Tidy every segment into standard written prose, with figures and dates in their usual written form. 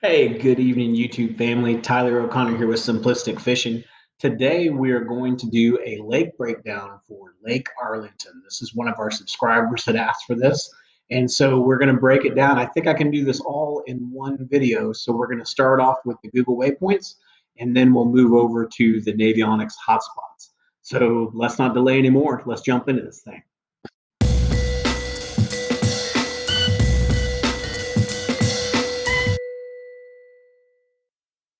Hey, good evening, YouTube family. Tyler O'Connor here with Simplistic Fishing. Today, we are going to do a lake breakdown for Lake Arlington. This is one of our subscribers that asked for this. And so we're going to break it down. I think I can do this all in one video. So we're going to start off with the Google waypoints, and then we'll move over to the Navionics hotspots. So let's not delay anymore. Let's jump into this thing.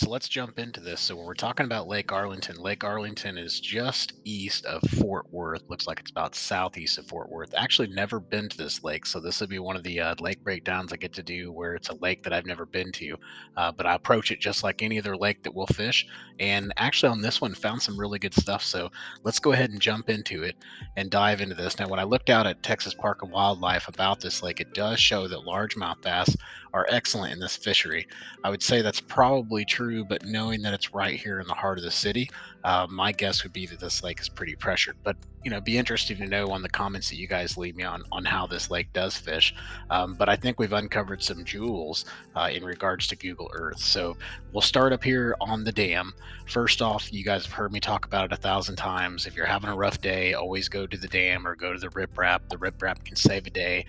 So let's jump into this. So when we're talking about Lake Arlington is just east of Fort Worth. Looks like it's about southeast of Fort Worth. Actually, never been to this lake, so this would be one of the lake breakdowns I get to do where it's a lake that I've never been to. But I approach it just like any other lake that we'll fish. And actually, on this one, found some really good stuff. So let's go ahead and jump into it and dive into this. Now, when I looked out at Texas Park and Wildlife about this lake, it does show that largemouth bass are excellent in this fishery. I would say that's probably true, but knowing that it's right here in the heart of the city, my guess would be that this lake is pretty pressured. But be interesting to know on the comments that you guys leave me on how this lake does fish. But I think we've uncovered some jewels in regards to Google Earth. So we'll start up here on the dam. First off, you guys have heard me talk about it 1,000 times. If you're having a rough day, always go to the dam or go to the riprap. The riprap can save a day.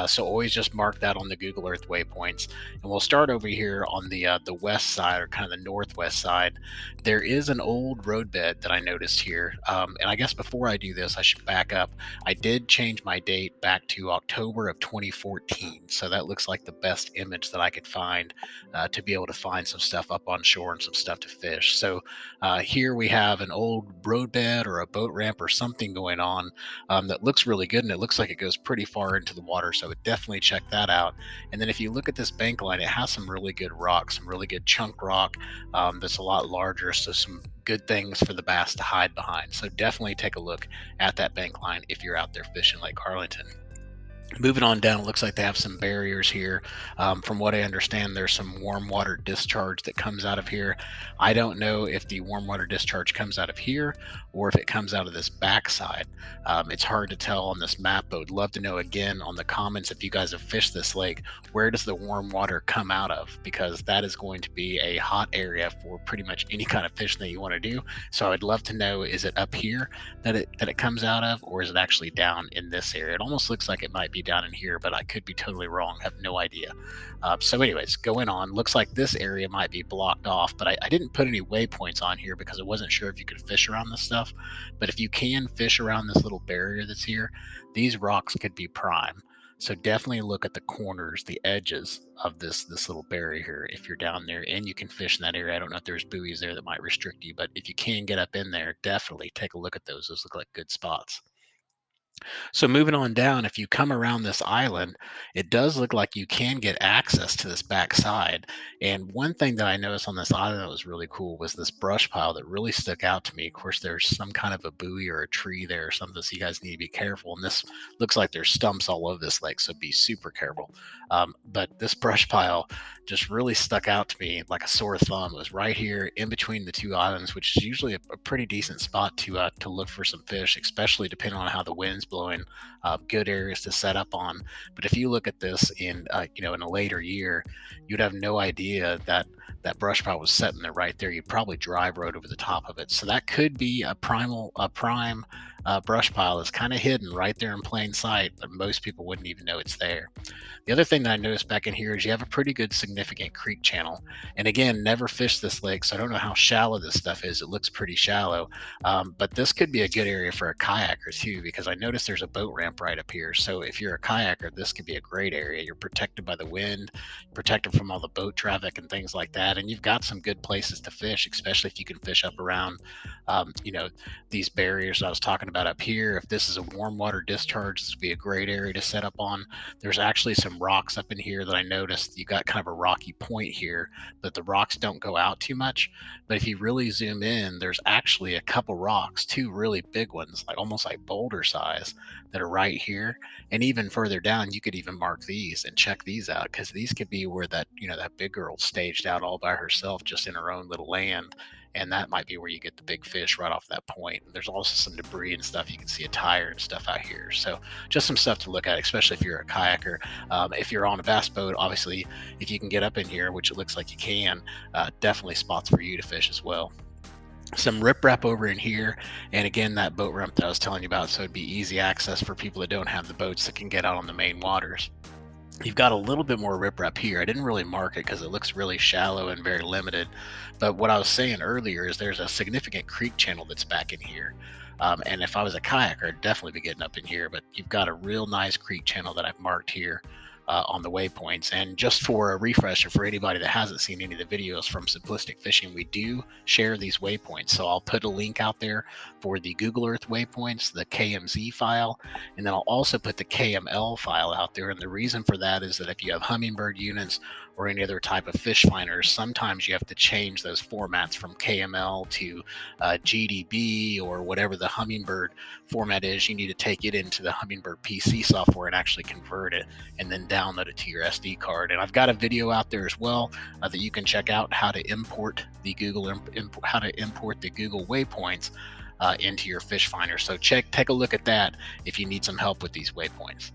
So always just mark that on the Google Earth waypoints. And we'll start over here on the west side, or kind of the northwest side. There is an old roadbed that I noticed here. And I guess before I do this, I should back up. I did change my date back to October of 2014. So that looks like the best image that I could find to be able to find some stuff up on shore and some stuff to fish. So here we have an old roadbed or a boat ramp or something going on that looks really good. And it looks like it goes pretty far into the water. So I would definitely check that out. And then if you look at this bank line, it has some really good rock, some really good chunk rock that's a lot larger. So some good things for the bass to hide behind. So definitely take a look at that bank line if you're out there fishing Lake Arlington. Moving on down, it looks like they have some barriers here. From what I understand, there's some warm water discharge that comes out of here. I don't know if the warm water discharge comes out of here or if it comes out of this backside. It's hard to tell on this map, but would love to know again on the comments if you guys have fished this lake, where does the warm water come out of? Because that is going to be a hot area for pretty much any kind of fishing that you want to do. So I'd love to know, is it up here that it comes out of, or is it actually down in this area? It almost looks like it might be down in here, but I could be totally wrong. Have no idea. So anyways, going on, looks like this area might be blocked off, but I didn't put any waypoints on here because I wasn't sure if you could fish around this stuff. But if you can fish around this little barrier that's here, these rocks could be prime. So definitely look at the corners, the edges of this little barrier here if you're down there and you can fish in that area. I don't know if there's buoys there that might restrict you, but if you can get up in there, definitely take a look at those. Those look like good spots. So moving on down, if you come around this island, it does look like you can get access to this back side. And one thing that I noticed on this island that was really cool was this brush pile that really stuck out to me. Of course, there's some kind of a buoy or a tree there or something, so you guys need to be careful. And this looks like there's stumps all over this lake, so be super careful. But this brush pile just really stuck out to me like a sore thumb. It was right here in between the two islands, which is usually a pretty decent spot to look for some fish, especially depending on how the wind's blowing. Good areas to set up on. But if you look at this in in a later year, you'd have no idea that that brush pile was sitting there right there. You'd probably drive right over the top of it. So that could be a prime brush pile that's kind of hidden right there in plain sight, but most people wouldn't even know it's there. The other thing that I noticed back in here is you have a pretty good significant creek channel. And again, never fished this lake, so I don't know how shallow this stuff is. It looks pretty shallow, but this could be a good area for a kayaker too, because I noticed there's a boat ramp right up here. So if you're a kayaker, this could be a great area. You're protected by the wind, protected from all the boat traffic and things like that. And you've got some good places to fish, especially if you can fish up around, these barriers I was talking about up here. If this is a warm water discharge, this would be a great area to set up on. There's actually some rocks up in here that I noticed. You got kind of a rocky point here, but the rocks don't go out too much. But if you really zoom in, there's actually a couple rocks, two really big ones, like almost like boulder size, size that are right here. And even further down, you could even mark these and check these out, because these could be where that, that big girl staged out all by herself just in her own little land. And that might be where you get the big fish right off that point. There's also some debris and stuff. You can see a tire and stuff out here. So just some stuff to look at, especially if you're a kayaker. If you're on a bass boat, obviously, if you can get up in here, which it looks like you can, definitely spots for you to fish as well. Some riprap over in here, and again, that boat ramp that I was telling you about, so it'd be easy access for people that don't have the boats that can get out on the main waters. You've got a little bit more riprap here. I didn't really mark it because it looks really shallow and very limited. But what I was saying earlier is there's a significant creek channel that's back in here. And if I was a kayaker, I'd definitely be getting up in here. But you've got a real nice creek channel that I've marked here on the waypoints. And just for a refresher for anybody that hasn't seen any of the videos from Simplistic Fishing, we do share these waypoints. So I'll put a link out there for the Google Earth waypoints, the KMZ file, and then I'll also put the KML file out there. And the reason for that is that if you have Humminbird units or any other type of fish finders, sometimes you have to change those formats from KML to GDB or whatever the Humminbird format is. You need to take it into the Humminbird PC software and actually convert it and then download it to your SD card. And I've got a video out there as well that you can check out how to import the Google waypoints into your fish finder. So take a look at that if you need some help with these waypoints.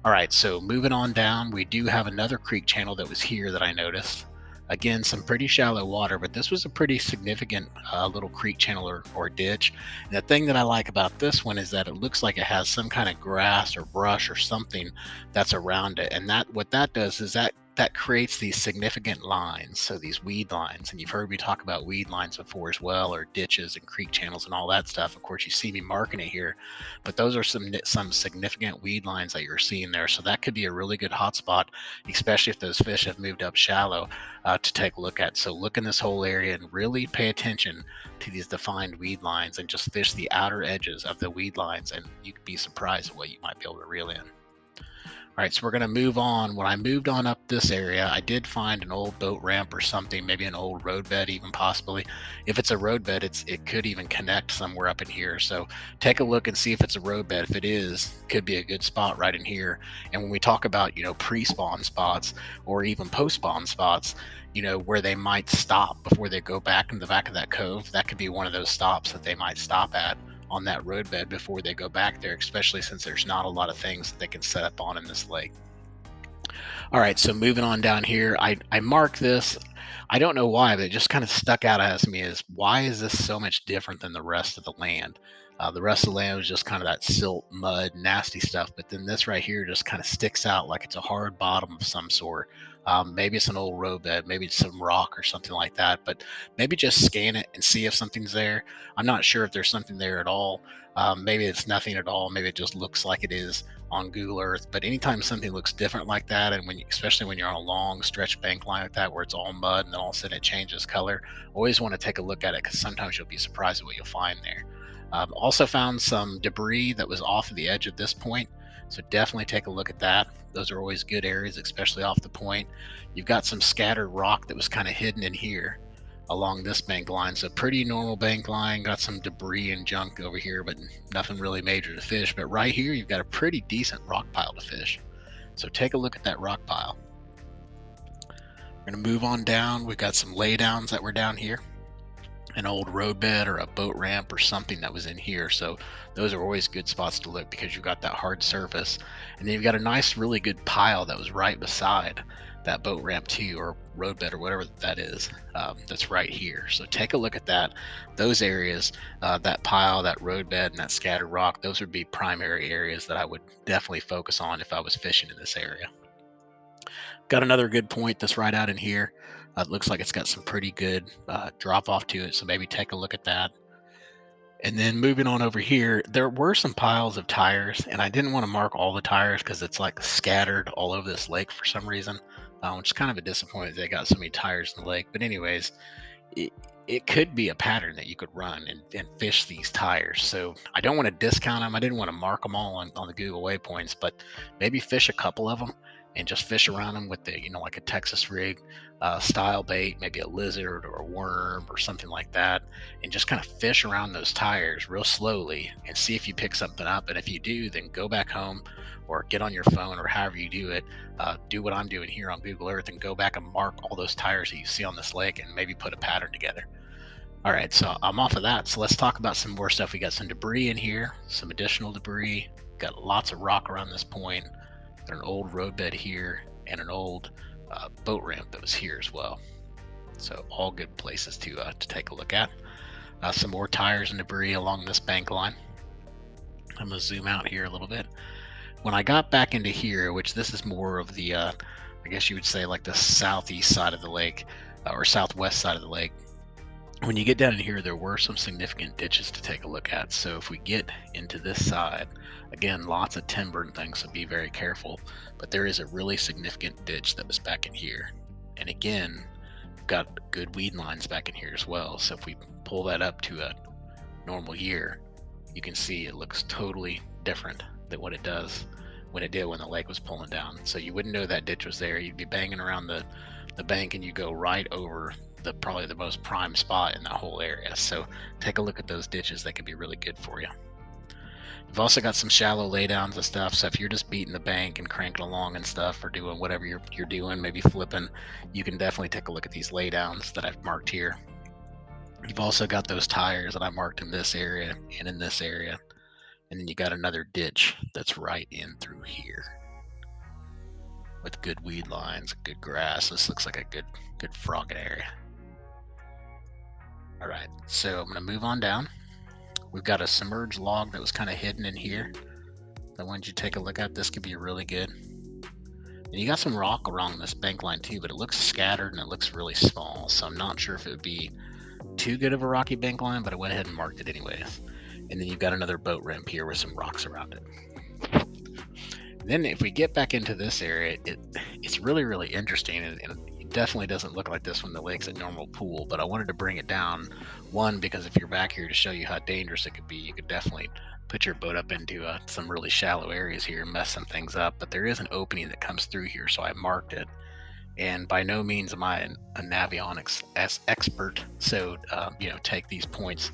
All right, so moving on down, we do have another creek channel that was here that I noticed. Again, some pretty shallow water, but this was a pretty significant little creek channel or ditch. And the thing that I like about this one is that it looks like it has some kind of grass or brush or something that's around it. And what that does is that creates these significant lines, so these weed lines. And you've heard me talk about weed lines before as well, or ditches and creek channels and all that stuff. Of course, you see me marking it here, but those are some significant weed lines that you're seeing there. So that could be a really good hotspot, especially if those fish have moved up shallow, to take a look at. So look in this whole area and really pay attention to these defined weed lines and just fish the outer edges of the weed lines, and you could be surprised at what you might be able to reel in. All right, so we're going to move on. When I moved on up this area, I did find an old boat ramp or something, maybe an old roadbed even possibly. If it's a roadbed, it could even connect somewhere up in here. So take a look and see if it's a roadbed. If it is, it could be a good spot right in here. And when we talk about, pre-spawn spots or even post-spawn spots, where they might stop before they go back in the back of that cove, that could be one of those stops that they might stop at on that roadbed before they go back there, especially since there's not a lot of things that they can set up on in this lake. All right, so moving on down here, I marked this. I don't know why, but it just kind of stuck out as me as, why is this so much different than the rest of the land? The rest of the land was just kind of that silt, mud, nasty stuff, but then this right here just kind of sticks out like it's a hard bottom of some sort. Maybe it's an old roadbed, maybe it's some rock or something like that, but maybe just scan it and see if something's there. I'm not sure if there's something there at all. Maybe it's nothing at all. Maybe it just looks like it is on Google Earth. But anytime something looks different like that, and especially when you're on a long stretch bank line like that where it's all mud and then all of a sudden it changes color, always want to take a look at it, because sometimes you'll be surprised at what you'll find there. Also found some debris that was off of the edge at this point, so definitely take a look at that. Those are always good areas, especially off the point. You've got some scattered rock that was kind of hidden in here along this bank line. So pretty normal bank line, got some debris and junk over here, but nothing really major to fish. But right here, you've got a pretty decent rock pile to fish. So take a look at that rock pile. We're gonna move on down. We've got some laydowns that were down here, an old roadbed or a boat ramp or something that was in here. So those are always good spots to look, because you've got that hard surface. And then you've got a nice, really good pile that was right beside that boat ramp too, or roadbed or whatever that is, that's right here. So take a look at that. Those areas, that pile, that roadbed, and that scattered rock, those would be primary areas that I would definitely focus on if I was fishing in this area. Got another good point that's right out in here. It looks like it's got some pretty good drop off to it, so maybe take a look at that. And then moving on over here, there were some piles of tires, and I didn't want to mark all the tires because it's like scattered all over this lake for some reason, which is kind of a disappointment. They got so many tires in the lake. But anyways, it could be a pattern that you could run and fish these tires. So I don't want to discount them. I didn't want to mark them all on the Google waypoints, but maybe fish a couple of them and just fish around them with like a Texas rig style bait, maybe a lizard or a worm or something like that, and just kind of fish around those tires real slowly and see if you pick something up. And if you do, then go back home or get on your phone or however you do it. Do what I'm doing here on Google Earth and go back and mark all those tires that you see on this lake and maybe put a pattern together. All right, so I'm off of that. So let's talk about some more stuff. We got some debris in here, some additional debris. Got lots of rock around this point. Got an old roadbed here and an old boat ramp that was here as well. So all good places to take a look at. Some more tires and debris along this bank line. I'm gonna zoom out here a little bit. When I got back into here, which this is more of the, I guess you would say like the southeast side of the lake or southwest side of the lake. When you get down in here, there were some significant ditches to take a look at. So if we get into this side, again, lots of timber and things, so be very careful. But there is a really significant ditch that was back in here. And again, we've got good weed lines back in here as well. So if we pull that up to a normal year, you can see it looks totally different than what it does when it did when the lake was pulling down. So you wouldn't know that ditch was there. You'd be banging around the bank and you go right over probably the most prime spot in that whole area. So take a look at those ditches. That could be really good for you. You've also got some shallow laydowns and stuff. So if you're just beating the bank and cranking along and stuff, or doing whatever you're doing, maybe flipping, you can definitely take a look at these laydowns that I've marked here. You've also got those tires that I marked in this area and in this area. And then you got another ditch that's right in through here with good weed lines, good grass. This looks like a good frogging area. All right, so I'm gonna move on down. We've got a submerged log that was kind of hidden in here. I wanted you to take a look at. This could be really good. And you got some rock along this bank line too, but it looks scattered and it looks really small. So I'm not sure if it would be too good of a rocky bank line, but I went ahead and marked it anyways. And then you've got another boat ramp here with some rocks around it. Then if we get back into this area, it's really, really interesting, and it definitely doesn't look like this when the lake's a normal pool, but I wanted to bring it down, one, because if you're back here to show you how dangerous it could be, you could definitely put your boat up into some really shallow areas here and mess some things up, but there is an opening that comes through here, so I marked it. And by no means am I a Navionics expert, so take these points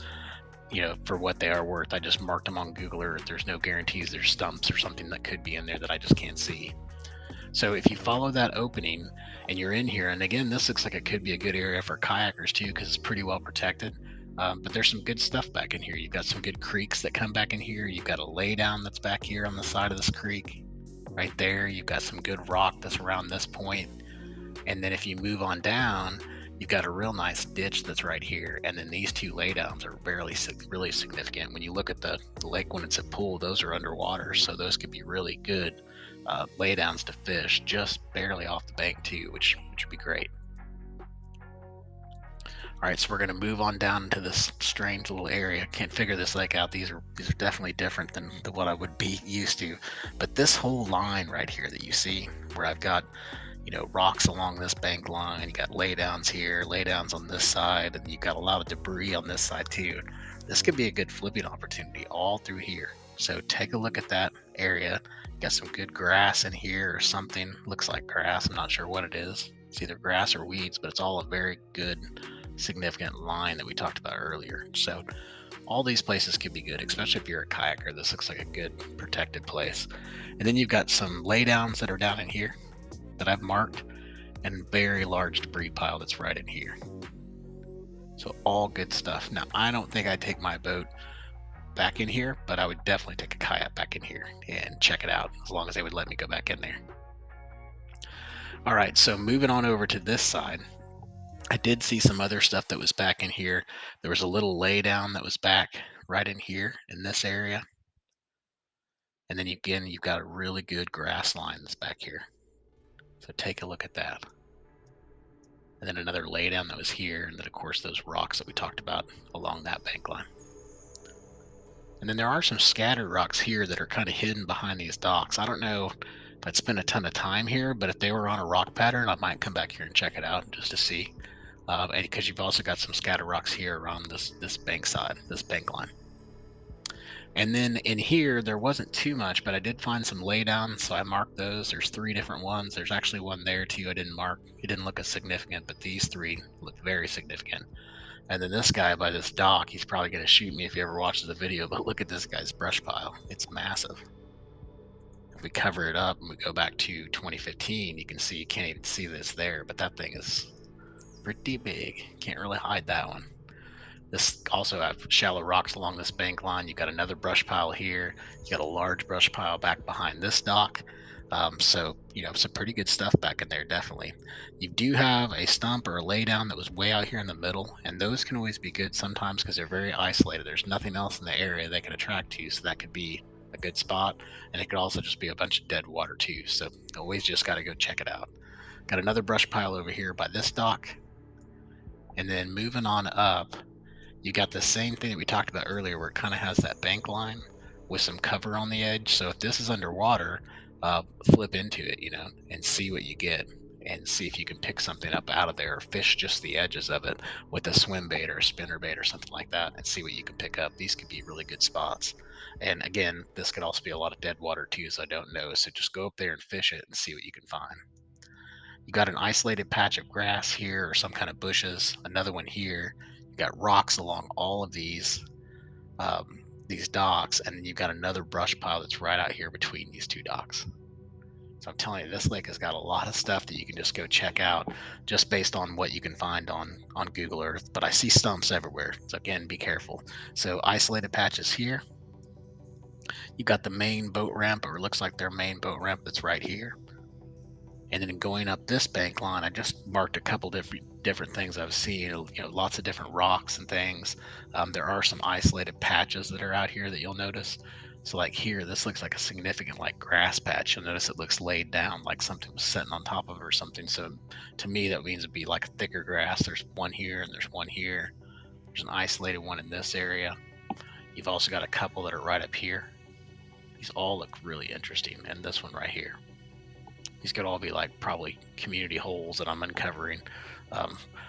for what they are worth. I just marked them on Google Earth. There's no guarantees there's stumps or something that could be in there that I just can't see. So if you follow that opening and you're in here, and again, this looks like it could be a good area for kayakers too, because it's pretty well protected. But there's some good stuff back in here. You've got some good creeks that come back in here. You've got a laydown that's back here on the side of this creek right there. You've got some good rock that's around this point. And then if you move on down, you've got a real nice ditch that's right here. And then these two laydowns are really significant. When you look at the lake when it's at pool, those are underwater. So those could be really good laydowns to fish just barely off the bank too, which would be great. All right, so we're going to move on down into this strange little area. Can't figure this lake out. These are definitely different than what I would be used to. But this whole line right here that you see, where I've got rocks along this bank line, you got laydowns here, laydowns on this side, and you've got a lot of debris on this side too. This could be a good flipping opportunity all through here. So take a look at that area. Got some good grass in here or something. Looks like grass. I'm not sure what it is. It's either grass or weeds, but it's all a very good, significant line that we talked about earlier. So all these places could be good, especially if you're a kayaker. This looks like a good protected place. And then you've got some laydowns that are down in here that I've marked, and very large debris pile that's right in here. So all good stuff. Now, I don't think I'd take my boat back in here, but I would definitely take a kayak back in here and check it out, as long as they would let me go back in there. All right, so moving on over to this side, I did see some other stuff that was back in here. There was a little laydown that was back right in here in this area. And then again, you've got a really good grass line that's back here. So take a look at that. And then another laydown that was here, and then of course those rocks that we talked about along that bank line. And then there are some scattered rocks here that are kind of hidden behind these docks. I don't know if I'd spend a ton of time here, but if they were on a rock pattern, I might come back here and check it out just to see. And because you've also got some scattered rocks here around this bank side, this bank line. And then in here, there wasn't too much, but I did find some laydowns, so I marked those. There's 3 different ones. There's actually one there too I didn't mark. It didn't look as significant, but these 3 look very significant. And then this guy by this dock, he's probably gonna shoot me if he ever watches the video, but look at this guy's brush pile. It's massive. If we cover it up and we go back to 2015, you can see you can't even see this there, but that thing is pretty big. Can't really hide that one. This also have shallow rocks along this bank line. You got another brush pile here. You got a large brush pile back behind this dock. So, some pretty good stuff back in there, definitely. You do have a stump or a laydown that was way out here in the middle, and those can always be good sometimes because they're very isolated. There's nothing else in the area they can attract to, so that could be a good spot. And it could also just be a bunch of dead water too. So always just got to go check it out. Got another brush pile over here by this dock. And then moving on up, you got the same thing that we talked about earlier where it kind of has that bank line with some cover on the edge. So if this is underwater, flip into it, and see what you get and see if you can pick something up out of there or fish just the edges of it with a swim bait or a spinner bait or something like that and see what you can pick up. These could be really good spots. And again, this could also be a lot of dead water too, so I don't know. So just go up there and fish it and see what you can find. You got an isolated patch of grass here or some kind of bushes, another one here. You got rocks along all of these docks, and then you've got another brush pile that's right out here between these 2 docks. So I'm telling you, this lake has got a lot of stuff that you can just go check out just based on what you can find on Google Earth. But I see stumps everywhere. So again, be careful. So isolated patches here. You got the main boat ramp, or it looks like their main boat ramp that's right here. And then going up this bank line, I just marked a couple different things I've seen. Lots of different rocks and things. There are some isolated patches that are out here that you'll notice. So like here, this looks like a significant like grass patch. You'll notice it looks laid down, like something was sitting on top of it or something. So to me, that means it'd be like a thicker grass. There's one here and there's one here. There's an isolated one in this area. You've also got a couple that are right up here. These all look really interesting, and this one right here. These could all be like probably community holes that I'm uncovering.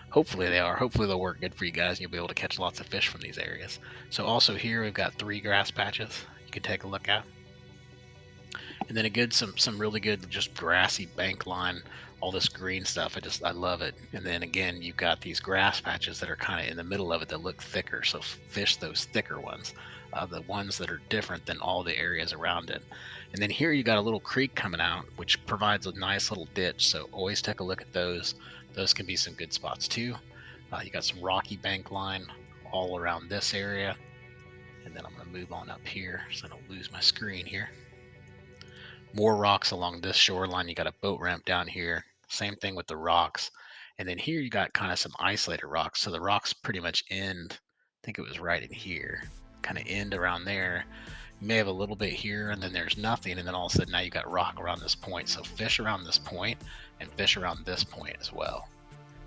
Hopefully they are. Hopefully they'll work good for you guys and you'll be able to catch lots of fish from these areas. So also here we've got 3 grass patches you can take a look at. And then some really good just grassy bank line, all this green stuff. I love it. And then again, you've got these grass patches that are kind of in the middle of it that look thicker. So fish those thicker ones, the ones that are different than all the areas around it. And then here you got a little creek coming out, which provides a nice little ditch. So always take a look at those. Those can be some good spots too. You got some rocky bank line all around this area. And then I'm going to move on up here so I don't lose my screen here. More rocks along this shoreline. You got a boat ramp down here. Same thing with the rocks. And then here you got kind of some isolated rocks. So the rocks pretty much end, I think it was right in here, kind of end around there. You may have a little bit here and then there's nothing, and then all of a sudden now you got rock around this point. So fish around this point and fish around this point as well.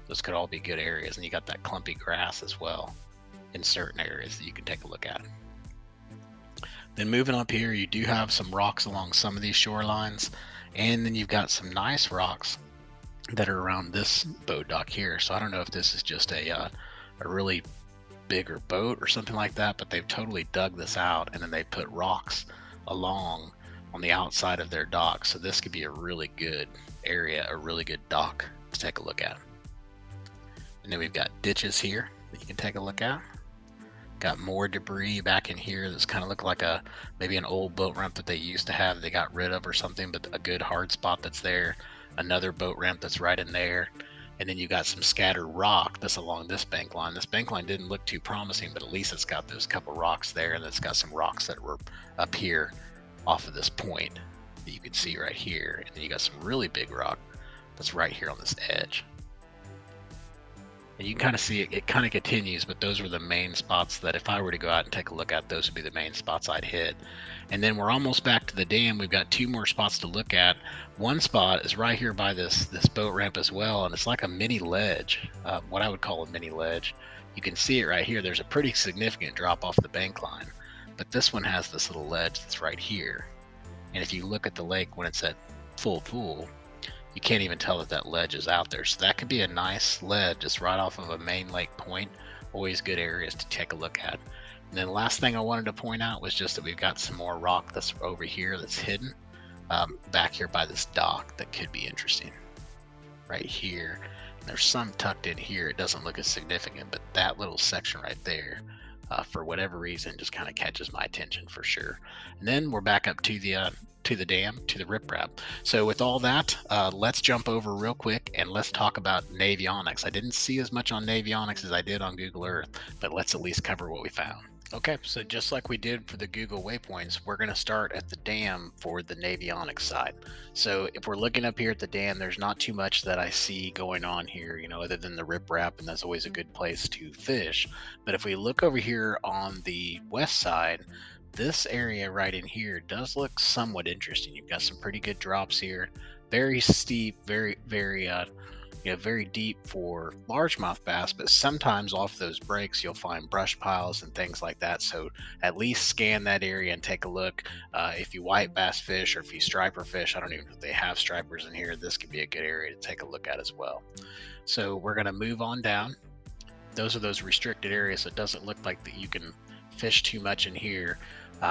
Those could all be good areas. And you got that clumpy grass as well in certain areas that you can take a look at. Then moving up here, you do have some rocks along some of these shorelines, and then you've got some nice rocks that are around this boat dock here. So I don't know if this is just a really bigger boat or something like that, but they've totally dug this out and then they put rocks along on the outside of their dock. So this could be a really good area, a really good dock to take a look at. And then we've got ditches here that you can take a look at. Got more debris back in here that's kind of look like maybe an old boat ramp that they used to have they got rid of or something, but a good hard spot that's there. Another boat ramp that's right in there. And then you got some scattered rock that's along this bank line. This bank line didn't look too promising, but at least it's got those couple rocks there, and it's got some rocks that were up here off of this point that you can see right here. And then you got some really big rock that's right here on this edge. And you can kind of see it kind of continues, but those were the main spots that if I were to go out and take a look at, those would be the main spots I'd hit. And then we're almost back to the dam. We've got 2 more spots to look at. One spot is right here by this boat ramp as well, and it's like a mini ledge, what I would call a mini ledge. You can see it right here. There's a pretty significant drop off the bank line, but this one has this little ledge that's right here. And if you look at the lake when it's at full pool, you can't even tell that ledge is out there. So that could be a nice ledge just right off of a main lake point. Always good areas to take a look at. And then the last thing I wanted to point out was just that we've got some more rock that's over here that's hidden back here by this dock that could be interesting right here. There's some tucked in here. It doesn't look as significant, but that little section right there, for whatever reason, just kind of catches my attention for sure. And then we're back up to the dam, to the riprap. So with all that, let's jump over real quick and let's talk about Navionics. I didn't see as much on Navionics as I did on Google Earth, but let's at least cover what we found. Okay, so just like we did for the Google waypoints, we're going to start at the dam for the Navionics side. So if we're looking up here at the dam, there's not too much that I see going on here, other than the riprap, and that's always a good place to fish. But if we look over here on the west side, this area right in here does look somewhat interesting. You've got some pretty good drops here, very steep, very deep for largemouth bass, but sometimes off those breaks you'll find brush piles and things like that. So at least scan that area and take a look. If you white bass fish or if you striper fish, I don't even know if they have stripers in here, this could be a good area to take a look at as well. So we're going to move on down. Those are those restricted areas, so it doesn't look like that you can fish too much in here.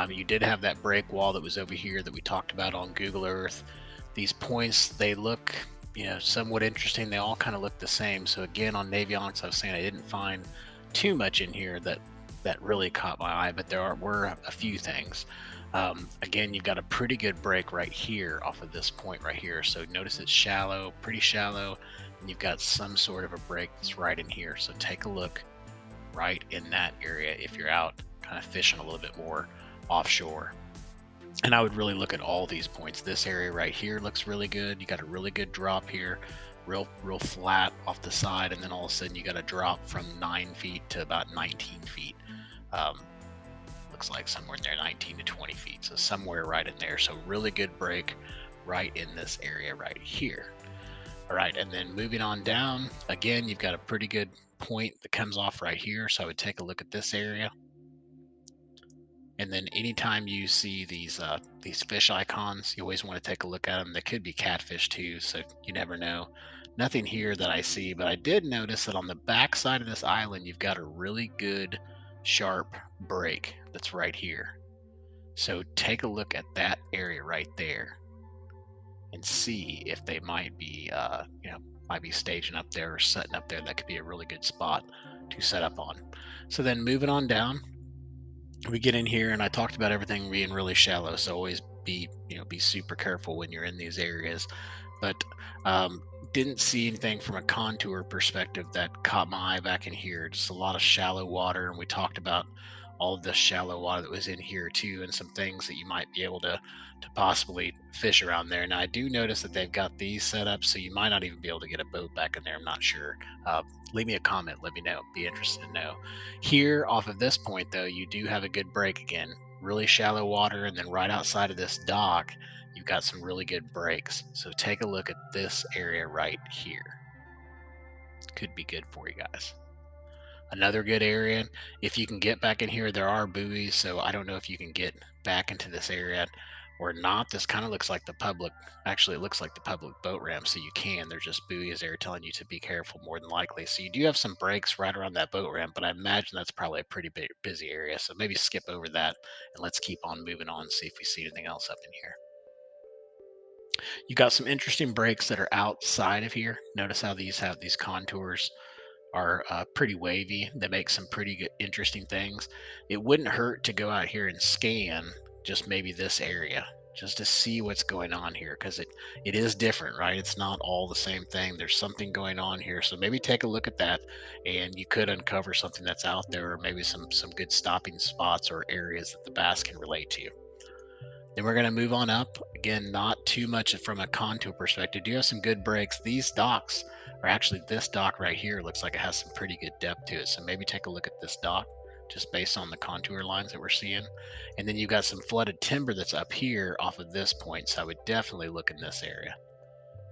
You did have that break wall that was over here that we talked about on Google Earth. These points, they look somewhat interesting. They all kind of look the same. So again, on Navionics, I was saying I didn't find too much in here that really caught my eye, but there were a few things. Again, you've got a pretty good break right here off of this point right here. So notice it's shallow, pretty shallow, and you've got some sort of a break that's right in here. So take a look right in that area if you're out kind of fishing a little bit more offshore. And I would really look at all these points. This area right here looks really good. You got a really good drop here, real flat off the side, and then all of a sudden you got a drop from 9 feet to about 19 feet. Looks like somewhere in there, 19 to 20 feet. So somewhere right in there. So really good break right in this area right here. All right, and then moving on down, again, you've got a pretty good point that comes off right here. So I would take a look at this area. And then anytime you see these fish icons, you always want to take a look at them. They could be catfish too, so you never know. Nothing here that I see, but I did notice that on the back side of this island, you've got a really good sharp break that's right here. So take a look at that area right there and see if they might be, might be staging up there or setting up there. That could be a really good spot to set up on. So then moving on down, we get in here and I talked about everything being really shallow, so always be super careful when you're in these areas. But didn't see anything from a contour perspective that caught my eye back in here. Just a lot of shallow water, and we talked about all of the shallow water that was in here too, and some things that you might be able to possibly fish around there. Now I do notice that they've got these set up, so you might not even be able to get a boat back in there. I'm not sure. Leave me a comment, let me know, be interested to know. Here off of this point though, you do have a good break again, really shallow water, and then right outside of this dock you've got some really good breaks. So take a look at this area right here. Could be good for you guys. Another good area, if you can get back in here, there are buoys, so I don't know if you can get back into this area or not. This kind of looks like the public, actually it looks like the public boat ramp, so you can. There's just buoys there telling you to be careful more than likely. So you do have some breaks right around that boat ramp, but I imagine that's probably a pretty big, busy area. So maybe skip over that and let's keep on moving on and see if we see anything else up in here. You got some interesting breaks that are outside of here. Notice how these have these contours are pretty wavy. They make some pretty good, interesting things. It wouldn't hurt to go out here and scan just maybe this area just to see what's going on here, because it is different, right? It's not all the same thing. There's something going on here. So maybe take a look at that and you could uncover something that's out there, or maybe some good stopping spots or areas that the bass can relate to. Then we're going to move on up. Again, not too much from a contour perspective. Do have some good breaks. These docks, or actually this dock right here, looks like it has some pretty good depth to it. So maybe take a look at this dock just based on the contour lines that we're seeing. And then you've got some flooded timber that's up here off of this point. So I would definitely look in this area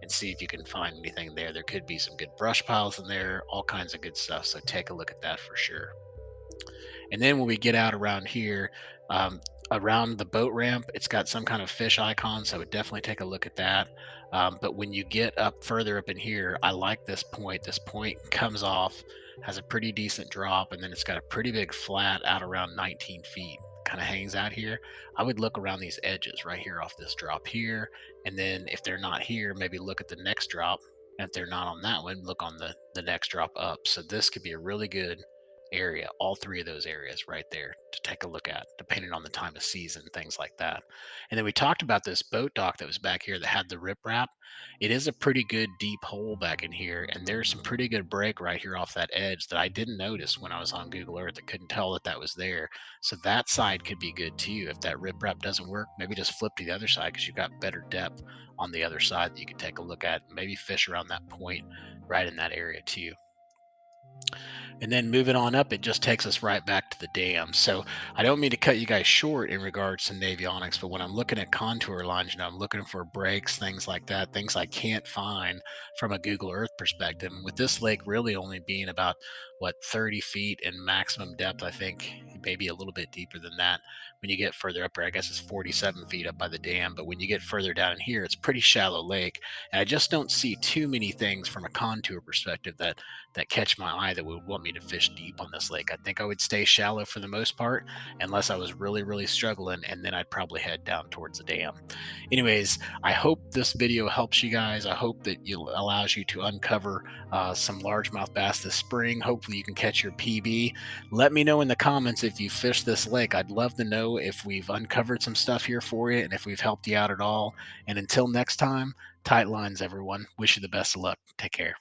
and see if you can find anything there. There could be some good brush piles in there, all kinds of good stuff. So take a look at that for sure. And then when we get out around here, around the boat ramp, it's got some kind of fish icon, so I would definitely take a look at that. But when you get up further up in here, I like this point. This point comes off, has a pretty decent drop, and then it's got a pretty big flat out around 19 feet. Kind of hangs out here. I would look around these edges right here off this drop here, and then if they're not here, maybe look at the next drop. And if they're not on that one, look on the next drop up. So this could be a really good area, all three of those areas right there to take a look at, depending on the time of season, things like that. And then we talked about this boat dock that was back here that had the riprap. It is a pretty good deep hole back in here, and there's some pretty good break right here off that edge that I didn't notice when I was on Google Earth. I couldn't tell that that was there. So that side could be good too. If that riprap doesn't work, maybe just flip to the other side because you've got better depth on the other side that you could take a look at. Maybe fish around that point right in that area too. And then moving on up, it just takes us right back to the dam. So I don't mean to cut you guys short in regards to Navionics, but when I'm looking at contour lines, I'm looking for breaks, things like that, things I can't find from a Google Earth perspective. And with this lake really only being about, what, 30 feet in maximum depth, I think, maybe a little bit deeper than that. When you get further up there, I guess it's 47 feet up by the dam. But when you get further down in here, it's a pretty shallow lake. And I just don't see too many things from a contour perspective that catch my eye that would want me to fish deep on this lake. I think I would stay shallow for the most part, unless I was really, really struggling, and then I'd probably head down towards the dam. Anyways, I hope this video helps you guys. I hope that it allows you to uncover some largemouth bass this spring. Hopefully, you can catch your PB. Let me know in the comments if you fish this lake. I'd love to know if we've uncovered some stuff here for you and if we've helped you out at all. And until next time, tight lines, everyone. Wish you the best of luck. Take care.